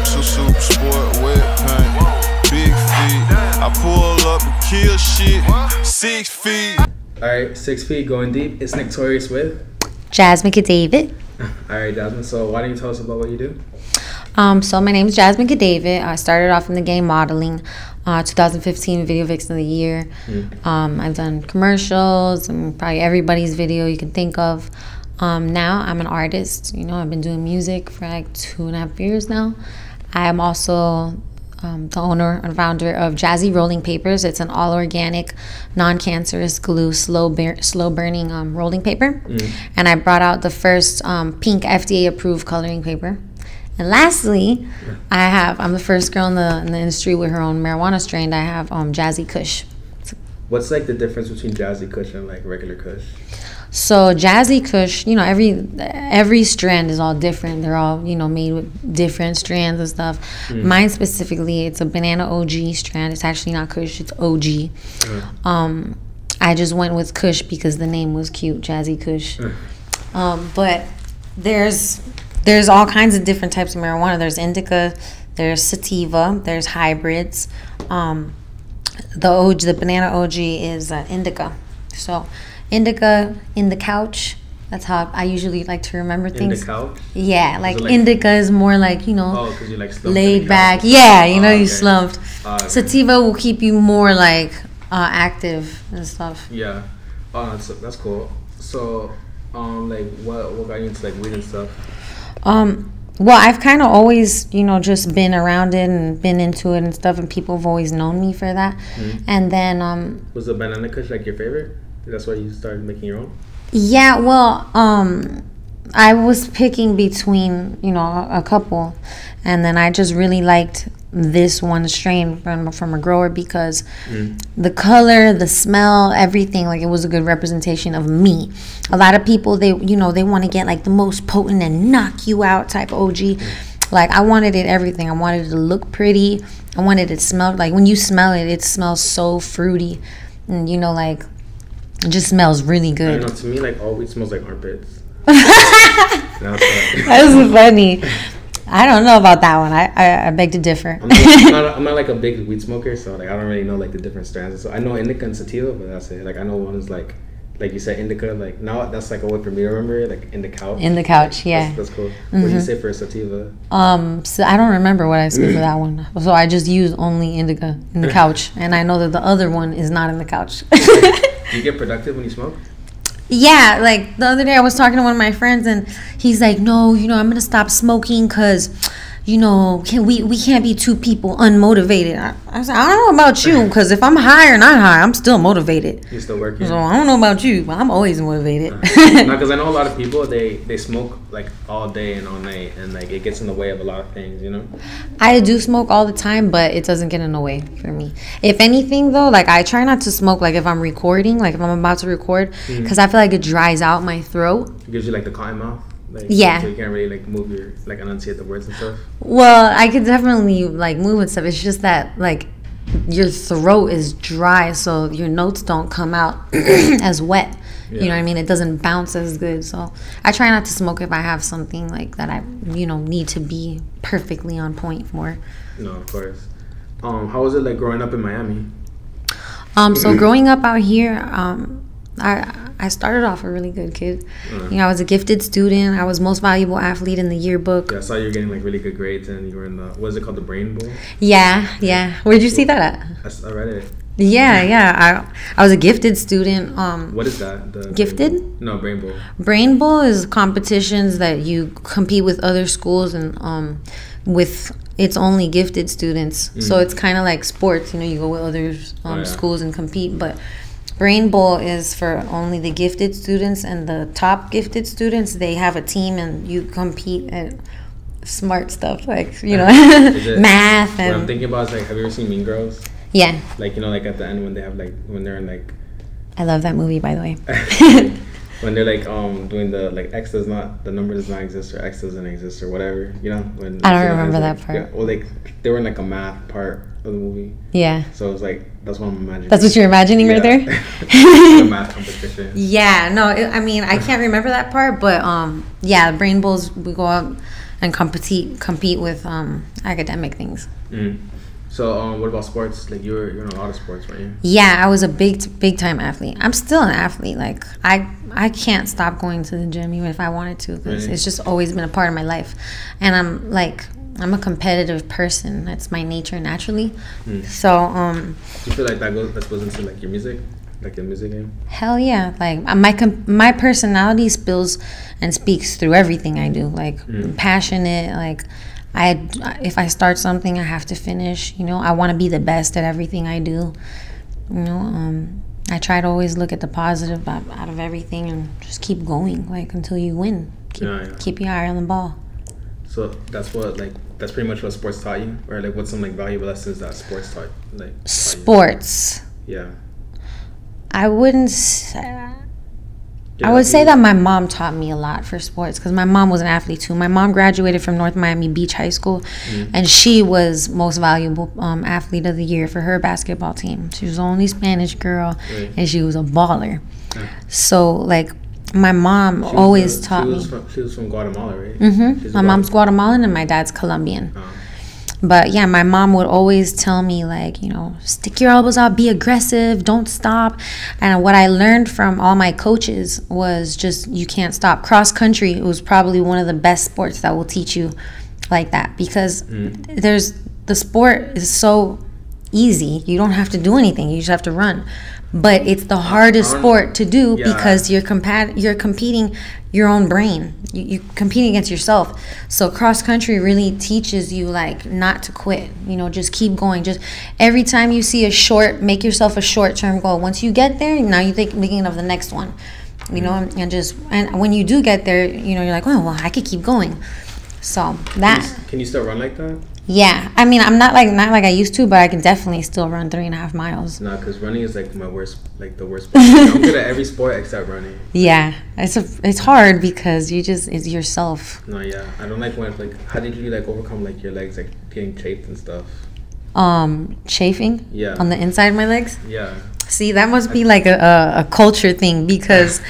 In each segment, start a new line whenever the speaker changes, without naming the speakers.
Super sport, wet paint, big feet. I pull up and kill shit, 6 feet.
Alright, 6 feet, going deep. It's Notorious with
Jasmin Cadavid.
Alright, Jasmine, so why don't you tell us about what you do?
So my name is Jasmin Cadavid. I started off in the game modeling, 2015 Video Vixen of the Year. I've done commercials and probably everybody's video you can think of. Now I'm an artist. You know, I've been doing music for like 2.5 years now. I am also the owner and founder of Jazzy Rolling Papers. It's an all-organic, non-cancerous glue, slow-burning rolling paper. And I brought out the first pink FDA-approved coloring paper. And lastly, I'm the first girl in the industry with her own marijuana strain. I have Jazzy Kush.
What's like the difference between Jazzy Kush and like regular Kush?
So Jazzy Kush, you know, every strand is all different. They're all, you know, made with different strands and stuff. Mine specifically, it's a banana OG strand. It's actually not Kush, it's OG. I just went with Kush because the name was cute, Jazzy Kush. But there's all kinds of different types of marijuana. There's indica, there's sativa, there's hybrids. The banana OG is indica. So indica in the couch. That's how I usually like to remember things.
In the couch?
Yeah, like indica is more like, you know,
'cause you like
laid back. Yeah, you know, you
okay.
slumped. Sativa will keep you more like active and stuff.
Yeah. Oh, that's cool. So, like, what got you into like weed and stuff?
Well, I've kind of always, you know, just been around it and been into it and stuff, and people have always known me for that. And then
was the banana kush like your favorite? That's why you started making your own?
Yeah, well, I was picking between, you know, a couple, and then I just really liked this one strain from a grower because the color, the smell, everything, like it was a good representation of me. A lot of people, they want to get like the most potent and knock you out type OG. Like I wanted it everything. I wanted it to look pretty. I wanted it to smell like when you smell it, it smells so fruity, and you know, like it just smells really good.
I don't know, to me, like all weed smells like armpits.
That's funny. I don't know about that one. I beg to differ.
I'm not like a big weed smoker, so like I don't really know like the different strands. So I know indica and sativa, but that's it. Like I know one is like you said, indica. Like now that's like a word for me to remember. Like in the couch. In the couch,
yeah.
That's cool. What do you say for sativa?
So I don't remember what I said for that one. So I just use only indica in the couch, and I know that the other one is not in the couch.
Do you get productive when you smoke?
Yeah, like the other day I was talking to one of my friends and he's like, no, you know, I'm going to stop smoking because, you know, we can't be two people unmotivated. I was like, I don't know about you because if I'm high or not high, I'm still motivated.
You're still working?
So I don't know about you, but I'm always motivated.
No, because I know a lot of people, they smoke like all day and all night and like it gets in the way of a lot of things, you know?
I do smoke all the time, but it doesn't get in the way for me. If anything though, like I try not to smoke like if I'm recording, like if I'm about to record, because I feel like it dries out my throat.
It gives you like the cotton mouth? Like,
yeah.
So you can't really like move your, like enunciate the words and stuff?
Well, I could definitely like move and stuff. It's just that like your throat is dry, so your notes don't come out as wet. Yeah. You know what I mean? It doesn't bounce as good. So I try not to smoke if I have something like that I, you know, need to be perfectly on point for.
No, of course. How was it like growing up in Miami?
So growing up out here, I started off a really good kid. You know, I was a gifted student. I was most valuable athlete in the yearbook.
Yeah, I saw you were getting like really good grades, and you were in the, what is it called, the Brain Bowl?
Yeah. Where'd you see that at?
I read it.
Yeah. I was a gifted student.
What is that?
Gifted?
No, Brain Bowl.
Brain Bowl is competitions that you compete with other schools and with it's only gifted students. So it's kind of like sports. You know, you go with other schools and compete, but Brain Bowl is for only the gifted students, and the top gifted students, they have a team and you compete at smart stuff like, you know, math. And
what I'm thinking about is like, have you ever seen Mean Girls?
Yeah.
Like, you know, like at the end when they have like, when they're in like,
I love that movie, by the way.
When they're like doing the like X does not, the number does not exist, or X doesn't exist, or whatever, you know. When
I don't remember that part.
Yeah, well, like they were in like a math part of the movie.
Yeah.
So it was like, that's what I'm imagining.
That's what you're imagining right there?
The math competition.
Yeah, no, I mean, I can't remember that part, but yeah, Brain Bowls, we go out and compete with academic things.
So what about sports? Like you're in a lot of sports, right?
Yeah, I was a big time athlete. I'm still an athlete. Like I can't stop going to the gym even if I wanted to, because it's just always been a part of my life. And I'm a competitive person. That's my nature naturally. So
you feel like that goes into like your music, like your music game?
Hell yeah! Like my personality spills and speaks through everything I do. Like I'm passionate. Like if I start something, I have to finish. You know, I want to be the best at everything I do. You know, I try to always look at the positive out of everything and just keep going, like until you win. Keep your eye on the ball.
So that's pretty much what sports taught you, or like what's some like valuable lessons that sports taught
sports.
Yeah.
I wouldn't say. I would say that my mom taught me a lot for sports, because my mom was an athlete too. My mom graduated from North Miami Beach High School, and she was most valuable athlete of the year for her basketball team. She was the only Spanish girl, and she was a baller. So like my mom always taught me.
She was from Guatemala, right?
My mom's Guatemalan and my dad's Colombian. But yeah, my mom would always tell me, like, you know, stick your elbows out, be aggressive, don't stop. And what I learned from all my coaches was just, you can't stop. Cross country, it was probably one of the best sports that will teach you like that, because the sport is so easy. You don't have to do anything. You just have to run. But it's the hardest sport to do because you're competing your own brain. You're competing against yourself. So cross country really teaches you, like, not to quit. You know, just keep going. Just every time you see make yourself a short-term goal. Once you get there, now you're thinking of the next one. You know, and when you do get there, you know, you're like, oh, well, I could keep going. So that.
Can you still run like that?
Yeah, I mean, I'm not like I used to, but I can definitely still run 3.5 miles.
No, because running is like the worst sport. I'm good at every sport except running.
Yeah, it's hard because it's yourself.
No, yeah, I don't like when how did you like overcome like your legs like getting chafed and stuff?
Chafing?
Yeah.
On the inside of my legs?
Yeah.
See, that must be like a culture thing, because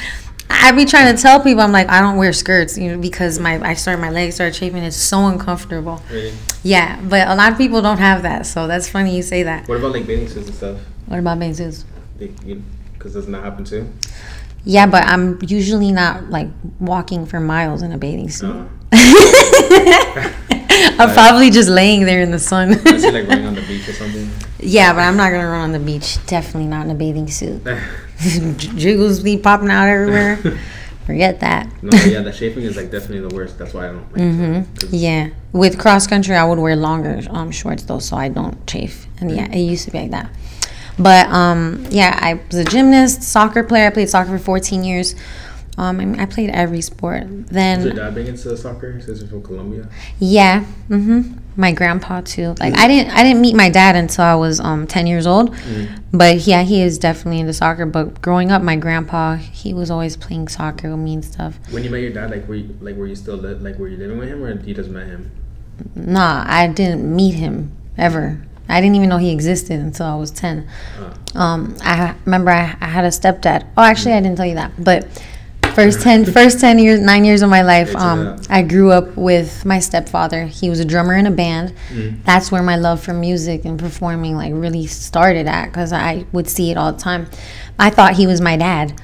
I be trying to tell people, I'm like, I don't wear skirts, you know, because my legs start chafing. It's so uncomfortable.
Really?
Yeah, but a lot of people don't have that, so that's funny you say that.
What about like bathing suits and stuff?
What about bathing suits?
Because doesn't that happen too?
Yeah, but I'm usually not like walking for miles in a bathing suit. I'm probably just laying there in the sun.
I see like running on the beach or something.
Yeah, but I'm not gonna run on the beach. Definitely not in a bathing suit. Jiggles be popping out everywhere. Forget that.
No, yeah, the chafing is like definitely the worst. That's why I don't like it.
Yeah, with cross country, I would wear longer shorts though, so I don't chafe. And yeah, it used to be like that. But yeah, I was a gymnast, soccer player. I played soccer for 14 years. I played every sport. Then
was your dad big into soccer since you're from Colombia?
Yeah. My grandpa too. Like I didn't meet my dad until I was 10 years old. But yeah, he is definitely into soccer. But growing up, my grandpa, he was always playing soccer with me and stuff.
When you met your dad, were you still were you living with him, or you just met him?
Nah, I didn't meet him ever. I didn't even know he existed until I was 10. I remember I had a stepdad. Oh, actually, I didn't tell you that, but. First 9 years of my life, I grew up with my stepfather. He was a drummer in a band. That's where my love for music and performing like really started at, because I would see it all the time. I thought he was my dad.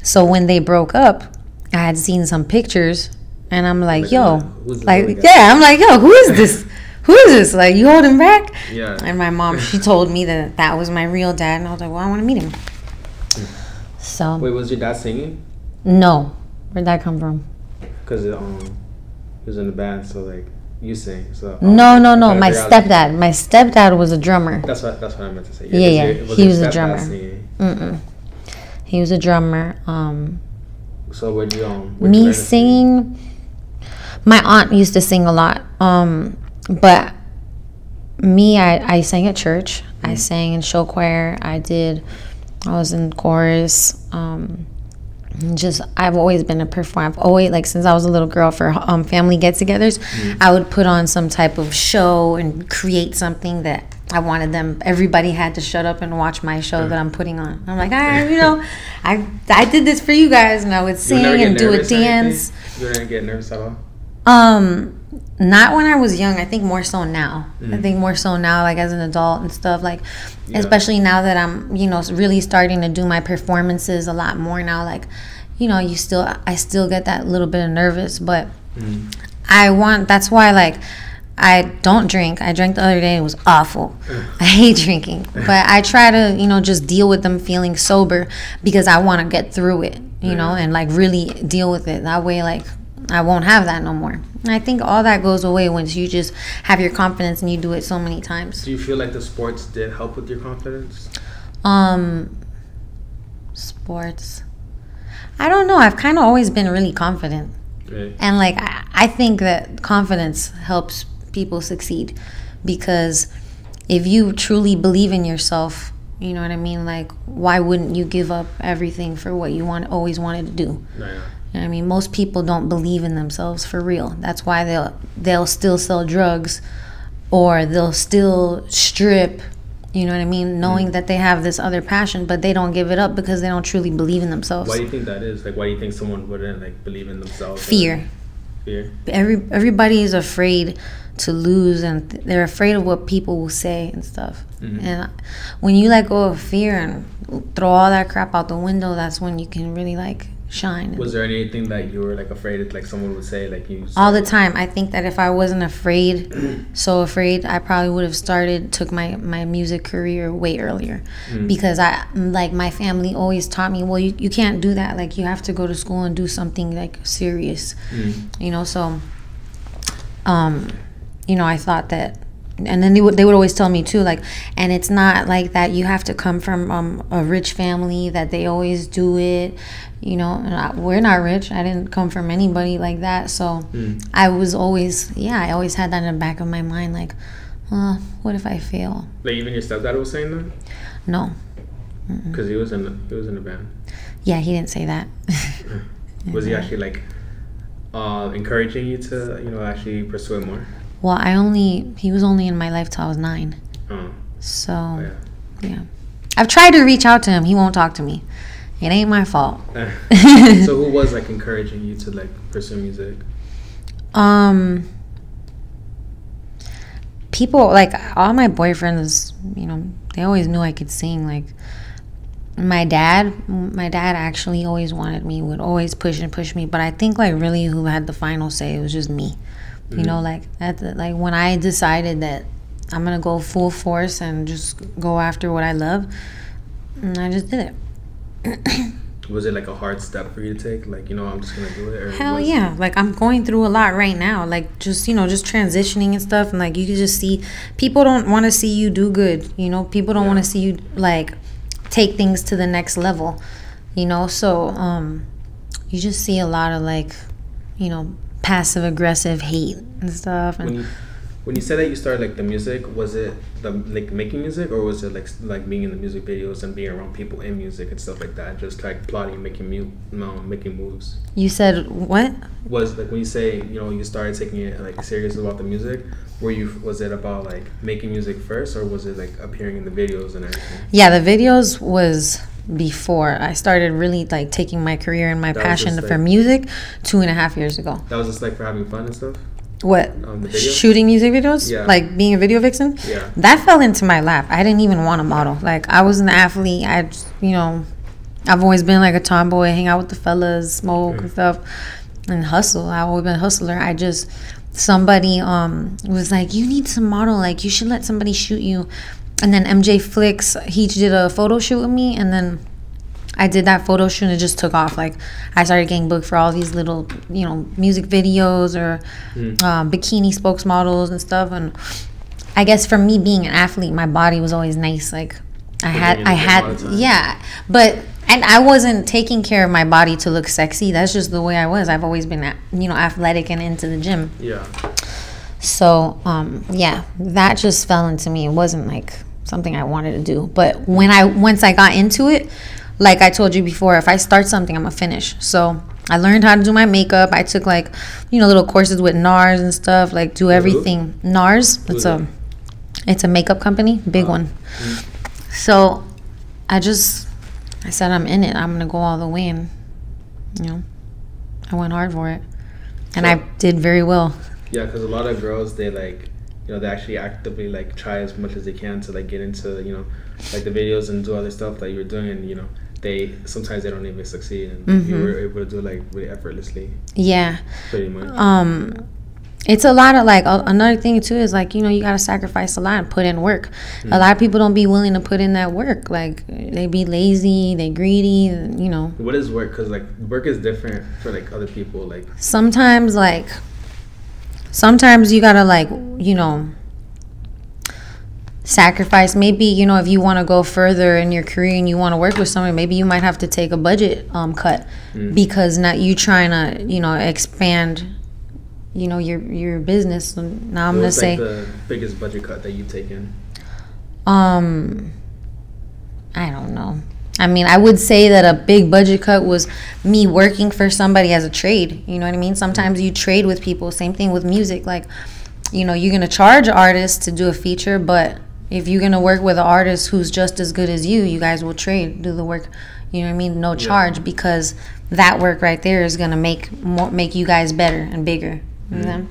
So when they broke up, I had seen some pictures, and I'm like, yo, I'm like, yo, who is this? Who is this? Like, you hold him back?
Yeah.
And my mom, she told me that was my real dad, and I was like, well, I want to meet him. So.
Wait, was your dad singing?
No. Where'd that come from?
Because he was in the band, so like you sing. So
no. My stepdad. My stepdad was a drummer.
That's what I meant to say.
Yeah. He was a drummer. He was a drummer.
So where'd you
me singing? My aunt used to sing a lot. But me, I sang at church. I sang in show choir. I was in chorus. I've always been a performer. I've always, like, since I was a little girl, for family get-togethers, I would put on some type of show and create something that I wanted everybody had to shut up and watch my show that I'm putting on. I'm like, I did this for you guys, and I would sing and do a dance.
You didn't get nervous at all?
Not when I was young. I think more so now. I think more so now, like as an adult and stuff. Like, especially now that I'm, you know, really starting to do my performances a lot more now. Like, you know, I still get that little bit of nervous, but that's why, like, I don't drink. I drank the other day. It was awful. I hate drinking, but I try to, you know, just deal with them feeling sober because I want to get through it, you know, and like really deal with it. That way, like, I won't have that no more. And I think all that goes away once you just have your confidence and you do it so many times.
Do you feel like the sports did help with your confidence?
Sports. I don't know. I've kind of always been really confident.
Right.
And like, I think that confidence helps people succeed, because if you truly believe in yourself, you know what I mean? Like, why wouldn't you give up everything for what you always wanted to do?
Yeah.
You know what I mean? Most people don't believe in themselves for real. That's why they'll still sell drugs, or they'll still strip, you know what I mean? Knowing that they have this other passion, but they don't give it up because they don't truly believe in themselves.
Why do you think that is? Like, why do you think someone wouldn't, like, believe in themselves?
Fear.
Fear?
Everybody is afraid to lose, and they're afraid of what people will say and stuff. And when you let go of fear and throw all that crap out the window, that's when you can really, like, shine.
Was there anything that you were, like, afraid of, like, someone would say, like, you...
All the time. I think that if I wasn't afraid, so afraid, I probably would have took my music career way earlier. Because my family always taught me, well, you can't do that. Like, you have to go to school and do something, like, serious. You know, so, you know, I thought that, and then they would always tell me too, like, and it's not like that you have to come from a rich family, that they always do it, you know, and we're not rich. I didn't come from anybody like that, so I always had that in the back of my mind, like, what if I fail?
Like, even your stepdad was saying that?
No.
Because he was in the band.
Yeah, he didn't say that.
Was he actually, like, encouraging you to, you know, actually pursue it more?
Well, he was only in my life till I was 9. So, yeah. I've tried to reach out to him. He won't talk to me. It ain't my fault.
So who was, like, encouraging you to, like, pursue music?
People, like, all my boyfriends, you know, they always knew I could sing. Like, my dad actually always wanted me, would always push me. But I think, like, really who had the final say, it was just me. You know, like, when I decided that I'm going to go full force and just go after what I love, and I just did it.
Was it, like, a hard step for you to take? Like, you know, I'm just going to do it? Or
Hell yeah. Like, I'm going through a lot right now. Like, just, you know, just transitioning and stuff. And, like, you can just see, people don't want to see you do good. You know, people don't want to see you, like, take things to the next level. You know, so you just see a lot of, like, you know, passive aggressive hate and stuff. And
when you said that you started, like, the music, was it like making music, or was it like being in the music videos and being around people in music and stuff like that, just like plotting, making moves?
You said what?
Was, like, when you say, you know, you started taking it, like, serious about the music, was it about, like, making music first, or was it, like, appearing in the videos and everything?
Yeah, the videos was before I started really, like, taking my career and my passion for music 2.5 years ago.
That was just, like, for having fun and stuff?
What? Shooting music videos?
Yeah.
Like, being a video vixen?
Yeah.
That fell into my lap. I didn't even want to model. Like, I was an athlete. You know, I've always been, like, a tomboy, hang out with the fellas, smoke and stuff, and hustle. I've always been a hustler. Somebody was like, you need to model. Like, you should let somebody shoot you. And then MJ Flicks, he did a photo shoot with me, and then I did that photo shoot and it just took off. Like, I started getting booked for all these little, you know, music videos or bikini spokesmodels and stuff. And I guess for me being an athlete, my body was always nice. Like, but I wasn't taking care of my body to look sexy. That's just the way I was. I've always been, you know, athletic and into the gym.
Yeah.
So, yeah, that just fell into me. It wasn't like something I wanted to do. But once I got into it, like I told you before, if I start something, I'm gonna finish. So I learned how to do my makeup. I took, like, you know, little courses with NARS and stuff, like, do everything. NARS, it's a makeup company, big one. So I said, I'm in it. I'm gonna go all the way, and, you know, I went hard for it. and I did very well.
Yeah, because a lot of girls, they like, you know, they actually actively like try as much as they can to like get into, you know, like the videos and do other stuff that you're doing, and you know, they sometimes they don't even succeed, and you were able to do it like really effortlessly.
Yeah.
Pretty much.
It's a lot of like another thing too is like, you know, you gotta sacrifice a lot and put in work. A lot of people don't be willing to put in that work. Like they be lazy, they greedy, you know.
What is work? Because like work is different for like other people. Like
sometimes you gotta like, you know, sacrifice. Maybe, you know, if you want to go further in your career and you want to work with someone, maybe you might have to take a budget cut because now you trying to, you know, expand, you know, your business. Now I'm gonna say
the biggest budget cut that you've taken.
I don't know. I mean, I would say that a big budget cut was me working for somebody as a trade. You know what I mean? Sometimes you trade with people. Same thing with music. Like, you know, you're gonna charge artists to do a feature, but if you're gonna work with an artist who's just as good as you guys will trade, do the work. You know what I mean? No charge, because that work right there is gonna make you guys better and bigger. You know?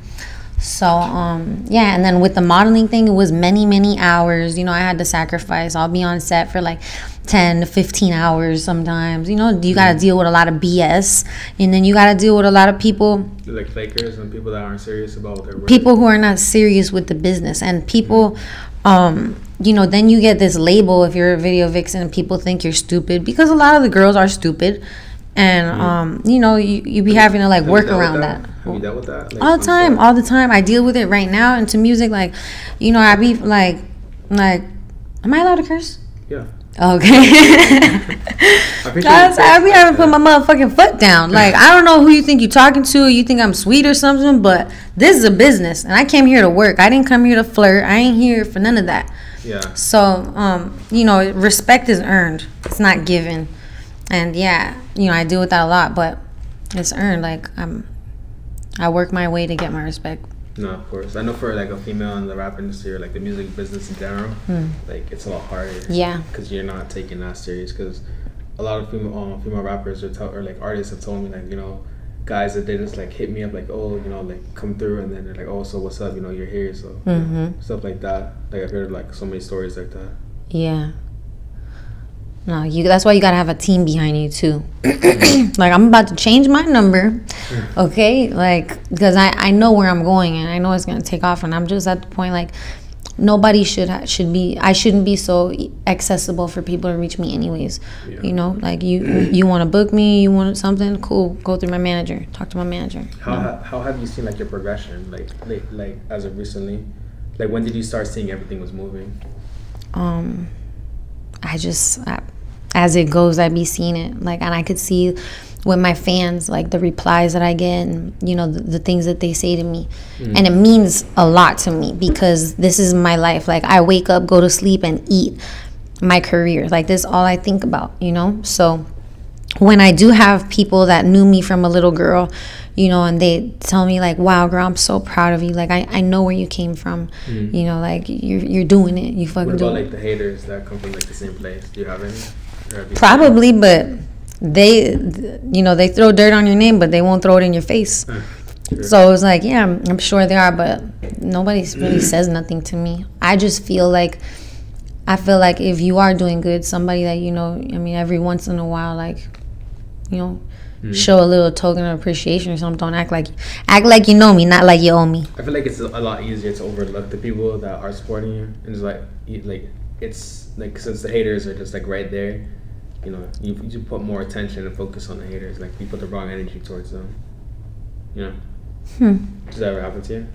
So yeah, and then with the modeling thing, it was many hours. You know, I had to sacrifice. I'll be on set for like 10 to 15 hours sometimes. You know, you got to deal with a lot of BS, and then you got to deal with a lot of people
like fakers and people that aren't serious about their work.
People who are not serious with the business, and people you know, then you get this label if you're a video vixen, and people think you're stupid because a lot of the girls are stupid. And you know, you be having to like work around that.
Have you dealt with that? Like,
all the time. I deal with it right now into music. Like, you know, I be like, am I allowed to curse?
Yeah.
Okay. I be having to put my motherfucking foot down. Like, I don't know who you think you're talking to. You think I'm sweet or something, but this is a business, and I came here to work. I didn't come here to flirt. I ain't here for none of that.
Yeah.
So, you know, respect is earned. It's not given. And yeah, you know, I deal with that a lot, but it's earned. Like, I work my way to get my respect.
No, of course. I know for like a female in the rap industry or like the music business in general, like it's a lot harder.
Yeah.
Because you're not taking that serious. Because a lot of female rappers or like artists have told me, like, you know, guys that they just like hit me up like, oh, you know, like come through, and then they're like, oh, so what's up? You know, you're here, so you know, stuff like that. Like I've heard like so many stories like that.
Yeah. No, that's why you gotta have a team behind you too. Like, I'm about to change my number, okay? Like, because I know where I'm going, and I know it's gonna take off, and I'm just at the point like nobody I shouldn't be so accessible for people to reach me anyways. Yeah. You know, like you want to book me, you want something, cool, go through my manager, talk to my manager.
How have you seen like your progression, like as of recently? Like, when did you start seeing everything was moving? As it goes, I be seeing it, like, and I could see with my fans, like the replies that I get, and you know, the things that they say to me, and it means a lot to me because this is my life. Like, I wake up, go to sleep, and eat my career. Like, this is all I think about, you know. So when I do have people that knew me from a little girl, you know, and they tell me like, wow, girl, I'm so proud of you. Like, I know where you came from. You know, like you're doing it. You fucking do it. What about like the haters that come from like the same place? Do you have any?
Probably, but they, you know, they throw dirt on your name, but they won't throw it in your face. Sure. So it's like, yeah, I'm sure they are, but nobody really says nothing to me. I just feel like, if you are doing good, somebody that, you know, I mean, every once in a while, like, you know, show a little token of appreciation or something. Don't act like you know me, not like you owe me.
I feel like it's a lot easier to overlook the people that are supporting you, and it's like it's like, since the haters are just like right there, you know, you put more attention and focus on the haters. Like, you put the wrong energy towards them. You know? Does that ever happen to you?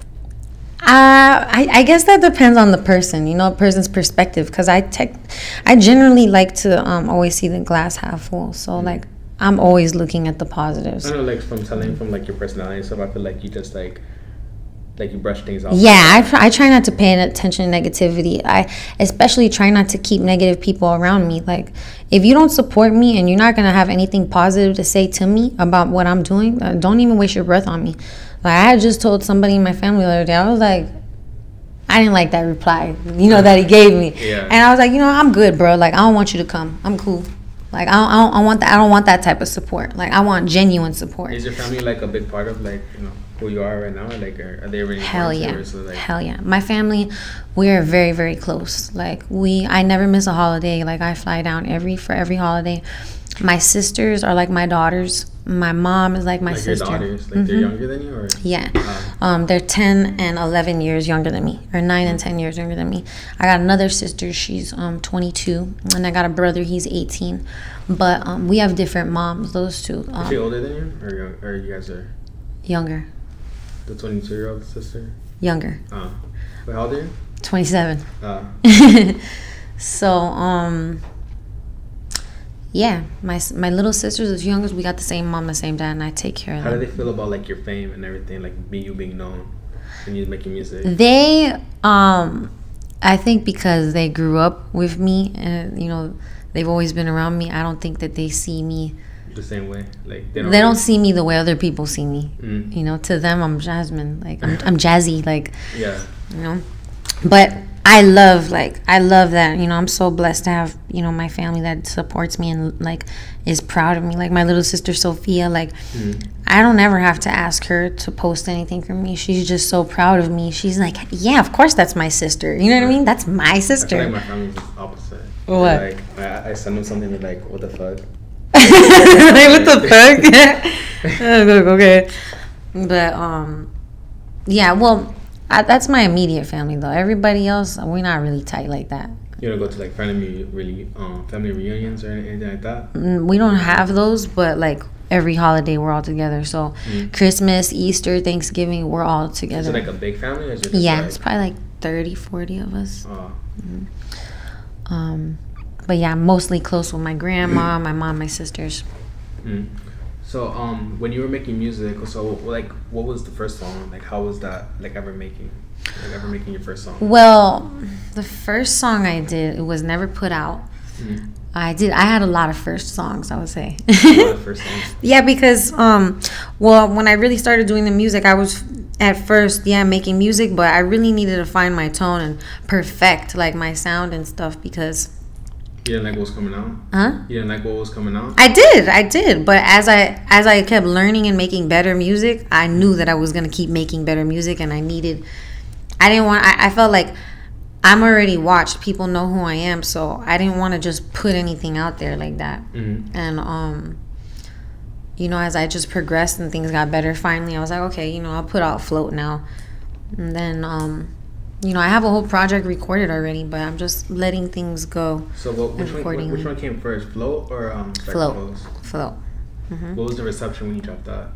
I guess that depends on the person, you know, a person's perspective. Because I generally like to always see the glass half full. So like, I'm always looking at the positives.
I know, like from like your personality and stuff, I feel like you just like you brush things off.
Yeah, I try not to pay attention to negativity. I especially try not to keep negative people around me. Like, if you don't support me and you're not going to have anything positive to say to me about what I'm doing, don't even waste your breath on me. Like, I had just told somebody in my family the other day, I was like, I didn't like that reply, you know, that he gave me.
Yeah. And
I was like, you know, I'm good, bro. Like, I don't want you to come. I'm cool. Like, I don't want that type of support. Like, I want genuine support.
Is your family like a big part of like, you know,
who you are right now? Like, are they really
Hell yeah.
important to you, or so, like,
Hell yeah. My family, we are very, very close. Like, I never miss a holiday. Like, I fly down for every holiday. My sisters are like my daughters. My mom is like my sister.
Your daughters, like, they're younger than you, or?
Yeah. They're 10 and 11 years younger than me, or 9 and 10 years younger than me. I got another sister, she's 22, and I got a brother, he's 18. But we have different moms, those two.
Is she older than you, or you guys are?
Younger.
The 22-year-old sister?
Younger.
Wait, how old are you?
27. So, yeah, my little sisters, as young as we got the same mom, the same dad, and I take care of them.
How do they feel about, like, your fame and everything, like you being known and you making music?
They, I think because they grew up with me and, you know, they've always been around me, I don't think that they see me
the same way. Like, they
don't see me the way other people see me. You know, to them, I'm Jasmine. Like, I'm jazzy. Like,
yeah,
you know. But I love that. You know, I'm so blessed to have, you know, my family that supports me and, like, is proud of me. Like, my little sister Sophia. Like, I don't ever have to ask her to post anything for me. She's just so proud of me. She's like, yeah, of course that's my sister. You know what I mean? That's my sister.
I feel like my family's just opposite.
What?
Like, I send them something, they're like, what the fuck?
Like, what the fuck? Okay. But yeah, well, that's my immediate family though. Everybody else, we're not really tight like that.
You don't go to, like, family reunions or anything like that?
We don't have those, but, like, every holiday we're all together. So Christmas, Easter, Thanksgiving, we're all together.
Is it like a big family, or is it just
it's probably like 30, 40 of us. But yeah, I'm mostly close with my grandma, my mom, my sisters.
So when you were making music, so, like, what was the first song? Like, how was that, like, ever making your first song?
Well, the first song I did, it was never put out. I had a lot of first songs, I would say.
A lot of first songs?
Yeah, because well, when I really started doing the music, I was at first making music, but I really needed to find my tone and perfect, like, my sound and stuff, because
you didn't like what was coming out?
Huh?
You didn't like what was coming out?
I did. But as I kept learning and making better music, I knew that I was gonna keep making better music, and I felt like I'm already watched. People know who I am, so I didn't want to just put anything out there like that. And you know, as I just progressed and things got better, finally I was like, okay, you know, I'll put out Float now. And then you know, I have a whole project recorded already, but I'm just letting things go.
So which one came first, Float or
Float? Float.
What was the reception when you dropped that?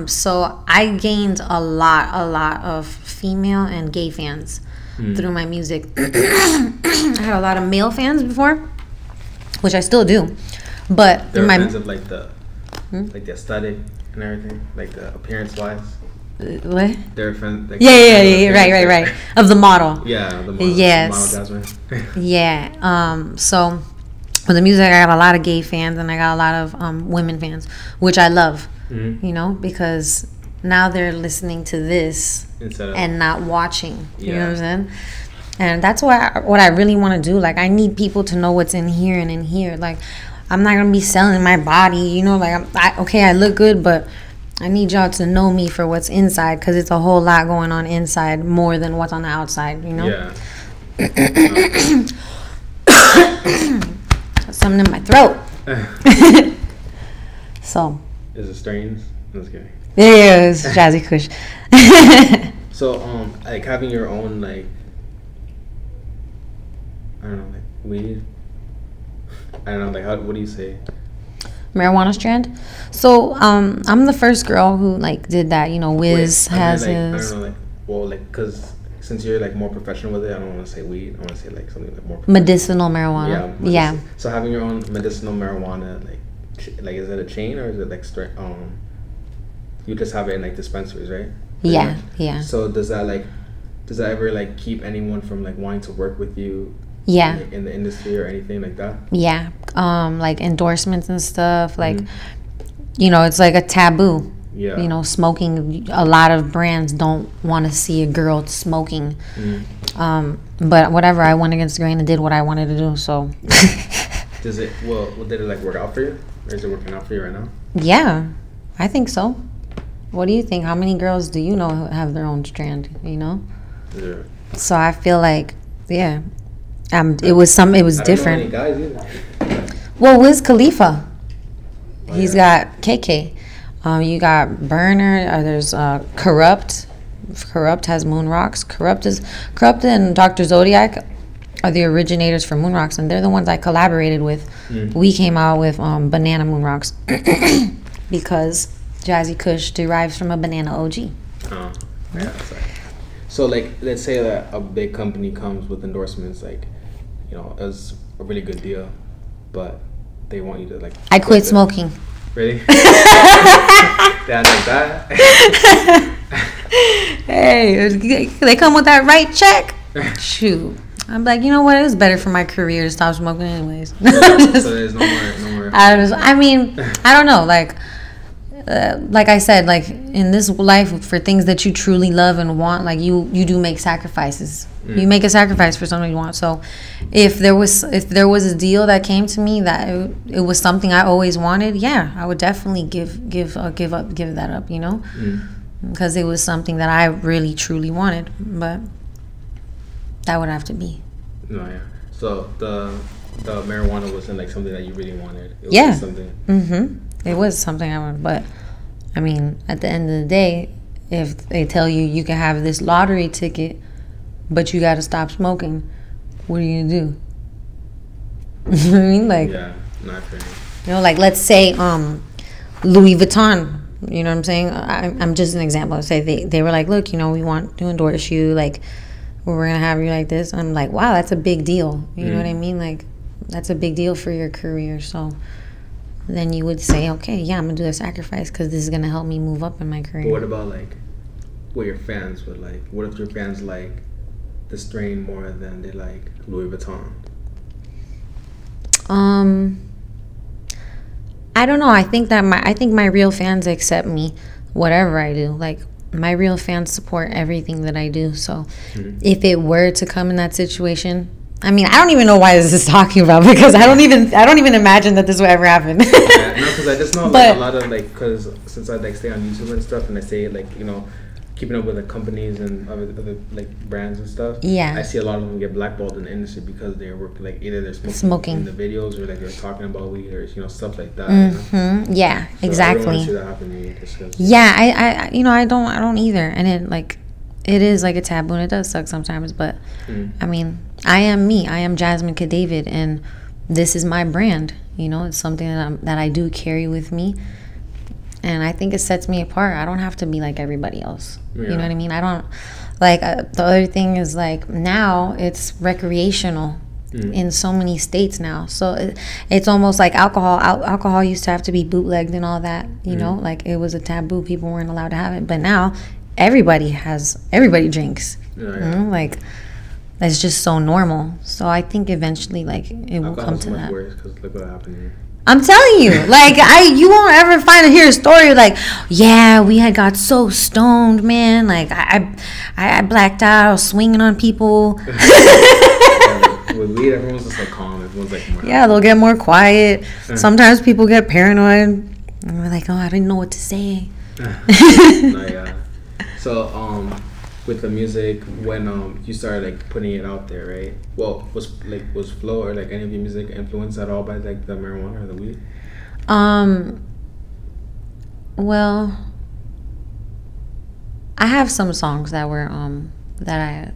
So I gained a lot of female and gay fans through my music. I had a lot of male fans before, which I still do, but
they're fans of, like, the like the aesthetic and everything, like the appearance wise.
What?
They're fans. Like,
yeah, right. Of the model.
Yeah, the model.
Yes.
The model Jasmine.
Yeah. So with the music, I got a lot of gay fans and I got a lot of women fans, which I love. You know, because now they're listening to this and not watching. You know what I'm saying? And that's what I really want to do. Like, I need people to know what's in here and in here. Like, I'm not gonna be selling my body. You know, like, I look good, but I need y'all to know me for what's inside, because it's a whole lot going on inside more than what's on the outside, you know?
Yeah.
Something in my throat. So.
Is it strains? I'm just kidding.
Yeah, it's Jazzy Kush.
So, like, having your own, like, I don't know, like, weed? I don't know, like, what do you say?
Marijuana strand. So I'm the first girl who, like, did that. You know, Wiz has
like,
his.
I don't know, like, well, like, because since you're, like, more professional with it, I don't want to say weed. I want to say, like, something like more
medicinal marijuana. Yeah.
So having your own medicinal marijuana, like, is it a chain or is it, like, you just have it in, like, dispensaries, right?
Yeah.
So does that ever, like, keep anyone from, like, wanting to work with you?
Yeah.
In the industry or anything like that?
Yeah. Like, endorsements and stuff. Like, you know, it's like a taboo.
Yeah.
You know, smoking. A lot of brands don't want to see a girl smoking. But whatever, I went against the grain and did what I wanted to do. So.
Did it, like, work out for you? Or is it working out for you right now?
Yeah, I think so. What do you think? How many girls do you know who have their own strand? You know.
Yeah.
So I feel like, yeah, it was different.
I don't know any guys either.
Well, Wiz Khalifa, he's got KK. You got Burner. There's Corrupt. Corrupt has Moon Rocks. Corrupt and Dr. Zodiac are the originators for Moon Rocks, and they're the ones I collaborated with. We came out with Banana Moon Rocks because Jazzy Kush derives from a banana OG.
Oh, yeah. So, like, let's say that a big company comes with endorsements, like, you know, as a really good deal, but they want you to, like...
I quit smoking.
Really? That like that?
Hey, they come with that right check. Shoot. I'm like, you know what? It was better for my career to stop smoking anyways.
So there's no more.
I mean, I don't know. Like I said, like in this life, for things that you truly love and want, like you do make sacrifices. You make a sacrifice for something you want. So if there was a deal that came to me that it was something I always wanted, yeah, I would definitely give that up, you know, because it was something that I really truly wanted. But that would have to be.
No, yeah. So the marijuana wasn't like something that you really wanted. It was
Yeah.
something.
It was something I wanted, but I mean, at the end of the day, if they tell you can have this lottery ticket, but you got to stop smoking, what are you gonna do? You know what I mean? Like,
Yeah, not for me.
you know, like let's say Louis Vuitton. You know what I'm saying? I'm just an example. Say they were like, look, you know, we want to endorse you, like we're gonna have you like this. I'm like, wow, that's a big deal. You know what I mean? Like, that's a big deal for your career. So then you would say, okay, yeah, I'm gonna do a sacrifice because this is gonna help me move up in my career.
But what about like what your fans would like? What if your fans like the strain more than they like Louis Vuitton?
I don't know. I think my real fans accept me, whatever I do. Like, my real fans support everything that I do. So if it were to come in that situation, I mean, I don't even know why this is talking about, because I don't even imagine that this would ever happen.
Yeah, no, because I just know like, a lot of like, because since I like stay on YouTube and stuff, and I say like, you know, keeping up with the companies and other like brands and stuff.
Yeah.
I see a lot of them get blackballed in the industry because they're working like either they're smoking in the videos or like they're talking about weed or stuff like that. You know?
Yeah,
so
exactly.
I don't want to see that happen to me. Just
yeah, I don't either, and it is like a taboo, and it does suck sometimes. But I mean, I am me. I am Jasmin Cadavid, and this is my brand. You know, it's something that I do carry with me. And I think it sets me apart. I don't have to be like everybody else. Yeah. You know what I mean? I don't, like, the other thing is, like, now it's recreational in so many states now. So it's almost like alcohol. Alcohol used to have to be bootlegged and all that, you know? Like, it was a taboo. People weren't allowed to have it. But now everybody drinks. Yeah. You know? Like, that's just so normal. So I think eventually, like, it will come to that.
Worse, 'cause look what happened here.
I'm telling you, like, you won't ever hear a story like, yeah, we had got so stoned, man. Like, I blacked out, I was swinging on people.
With weed, everyone's just like calm. Everyone's like more
yeah, they'll get more quiet. Sometimes people get paranoid. And we're like, oh, I didn't know what to say.
No, yeah. So, with the music, when you started like putting it out there, right? Well, was flow or like any of your music influenced at all by like the marijuana or the weed?
Well, I have some songs that were that I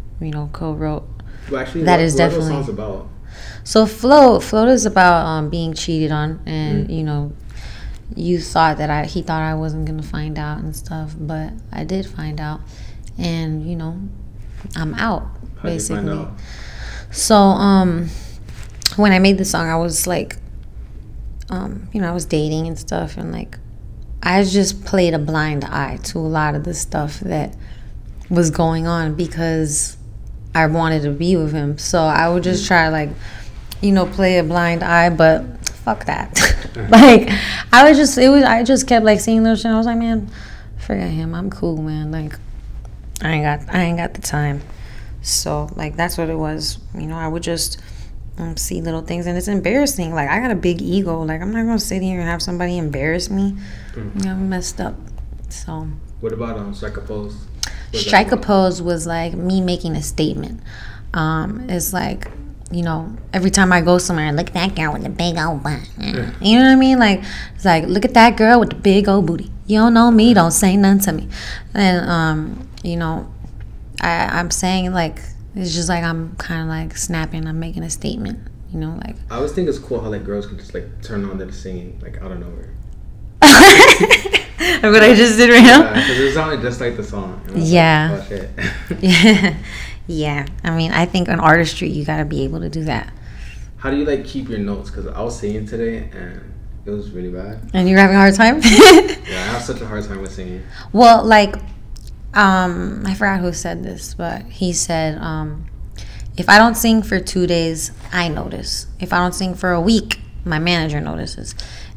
co-wrote.
Well, actually,
that
what
is definitely.
What are those songs about?
So flow is about being cheated on, and you know, you thought that he thought I wasn't gonna find out and stuff, but I did find out. And you know, I'm out.
How'd basically. You find out?
So when I made the song, I was like, you know, I was dating and stuff, and like, I just played a blind eye to a lot of the stuff that was going on because I wanted to be with him. So I would just try to, like, you know, play a blind eye, but fuck that. Like, I just kept like seeing those shit. I was like, man, forget him. I'm cool, man. Like, I ain't got the time. So like, that's what it was. You know, I would just see little things, and it's embarrassing. Like, I got a big ego. Like, I'm not gonna sit here and have somebody embarrass me. You know, I'm messed up. So.
What about Strike a Pose?
Strike a Pose was like me making a statement. It's like, you know, every time I go somewhere, look at that girl with the big old butt. You know what I mean? Like, it's like, look at that girl with the big old booty. You don't know me, don't say nothing to me. And, you know, I'm saying, like, it's just like I'm kind of like snapping. I'm making a statement, you know, like.
I always think it's cool how, like, girls can just, like, turn on their singing, like, out of nowhere.
What I just did right now?
Yeah, because it sounded just like the song.
Yeah.
Like, oh, shit.
Yeah. Yeah. I mean, I think on Artistry, you got to be able to do that.
How do you, like, keep your notes? Because I was singing today, and it was really bad.
And you're having a hard time?
Yeah, I have such a hard time with singing.
Well, like, I forgot who said this, but he said, if I don't sing for 2 days, I notice. If I don't sing for a week, my manager notices.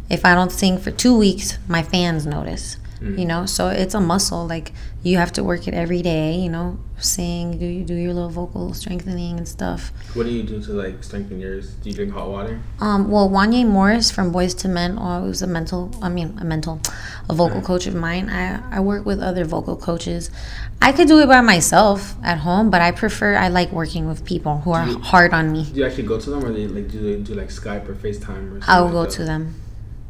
If I don't sing for 2 weeks, my fans notice. You know, so it's a muscle. Like, you have to work it every day, you know, sing, do your little vocal strengthening and stuff.
What do you do to, like, strengthen yours? Do you drink hot water?
Well, Wanye Morris from Boys to Men, who's a vocal coach of mine. I work with other vocal coaches. I could do it by myself at home, but I like working with people who are hard on me.
Do you actually go to them, or do they do like Skype or FaceTime or something?
I'll go to them.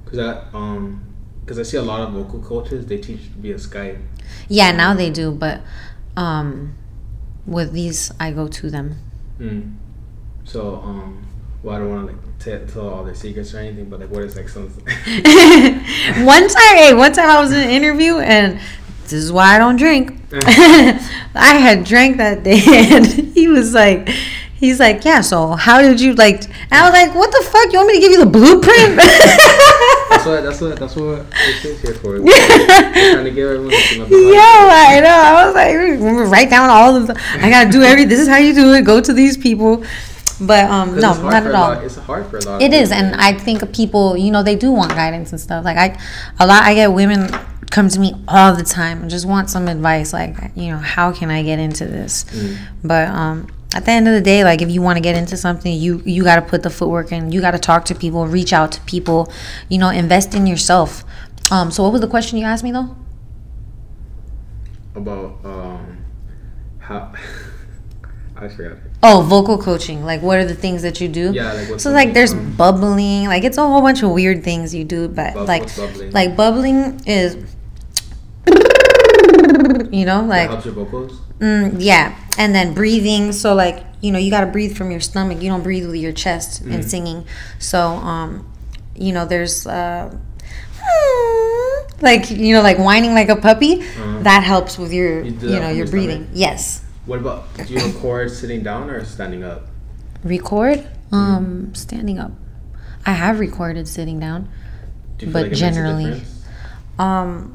Because I see a lot of vocal coaches, they teach via Skype.
Yeah, now they do, but with these, I go to them.
So, well, I don't want to like tell all their secrets or anything, but like, what is like some?
One time I was in an interview, and this is why I don't drink. I had drank that day, and he's like, yeah. So how did you like? And I was like, what the fuck? You want me to give you the blueprint?
That's what it's here for. Trying to get everyone to
I know. I was like, write down all of the. I gotta do this is how you do it. Go to these people. But no, not at all.
It's hard for a lot.
It is, and I think people, you know, they do want guidance and stuff. Like I get women come to me all the time and just want some advice. Like, you know, how can I get into this? But at the end of the day, like, if you want to get into something, you got to put the footwork in. You got to talk to people, reach out to people, you know, invest in yourself. So what was the question you asked me though?
About how I forgot.
Oh, vocal coaching. Like, what are the things that you do?
Yeah, like what's
so like there's bubbling. Like, it's a whole bunch of weird things you do, but bubbling is, you know, like,
that helps your vocals.
Yeah, and then breathing. So like, you know, you got to breathe from your stomach. You don't breathe with your chest in singing. So you know, there's like, you know, like whining like a puppy. That helps with your your breathing.
Stomach?
Yes.
What about, do you record sitting down or standing up?
Record standing up. I have recorded sitting down,
Do you feel
but
like it
generally
makes a difference?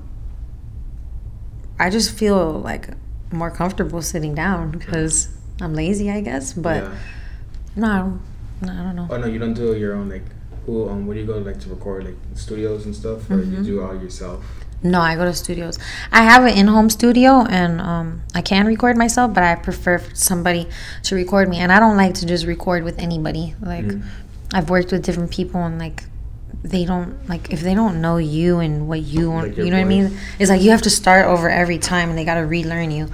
I just feel like more comfortable sitting down because I'm lazy, I guess. But no, I don't know.
Oh no, you don't do your own, like, where do you go like to record, like studios and stuff, or you do it all yourself?
No, I go to studios. I have an in-home studio, and I can record myself, but I prefer somebody to record me. And I don't like to just record with anybody. Like, I've worked with different people, and like, they don't, like, if they don't know you and what you want,
like
you know what I mean? It's like you have to start over every time, and they got to relearn you.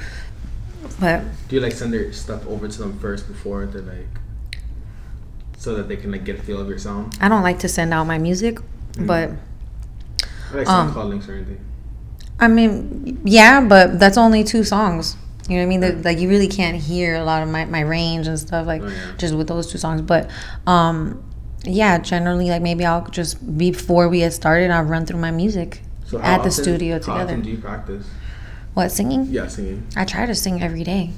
But
do you like send their stuff over to them first before they're like, so that they can like get a feel of your sound?
I don't like to send out my music, but
I like SoundCloud links or anything.
I mean, yeah, but that's only 2 songs. You know what I mean? Like, you really can't hear a lot of my range and stuff, like, just with those 2 songs. But yeah, generally, like, maybe I'll just, before we get started, I'll run through my music at the studio together.
How often do you practice?
What, singing?
Yeah, singing.
I try to sing every day.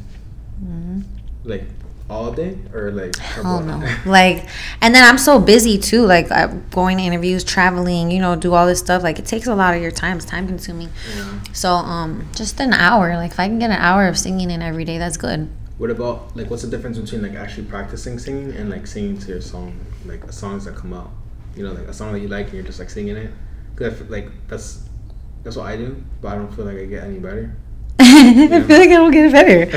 Like, all day, or like?
Hell no. Like, and then I'm so busy too. Like, I'm going to interviews, traveling, you know, do all this stuff. Like, it takes a lot of your time. It's time consuming. Yeah. So just an hour. Like, if I can get an hour of singing in every day, that's good.
What about, like, what's the difference between like actually practicing singing and like singing to your song, like songs that come out? You know, like a song that you like and you're just like singing it. Because I feel like that's what I do, but I don't feel like I get any better.
I feel like I don't get better.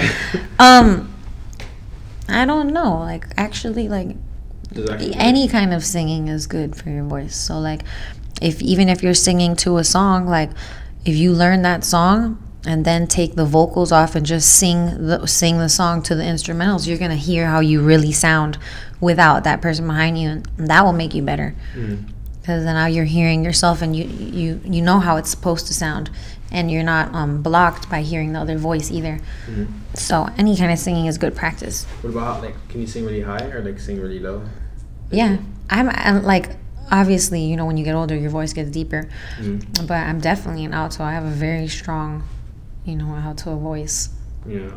I don't know. Like, actually, like, any kind of singing is good for your voice. So, like, even if you're singing to a song, like, if you learn that song and then take the vocals off and just sing the song to the instrumentals, you're gonna hear how you really sound without that person behind you, and that will make you better. Because now you're hearing yourself, and you know how it's supposed to sound, and you're not blocked by hearing the other voice either. So any kind of singing is good practice.
What about, like, can you sing really high or like sing really low?
Yeah, I'm like, obviously, you know, when you get older, your voice gets deeper. But I'm definitely an alto. I have a very strong, you know, alto voice.
Yeah.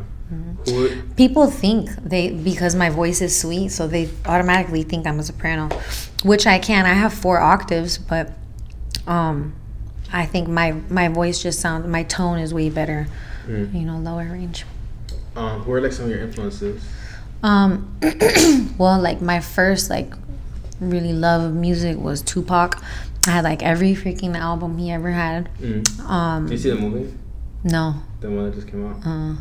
People think because my voice is sweet, so they automatically think I'm a soprano, which I can. I have 4 octaves, but I think my voice just sounds, my tone is way better, you know, lower range.
Who are like some of your influences?
Well, like my first like really love of music was Tupac. I had like every freaking album he ever had.
Did you see the movie?
No.
The one that just came out?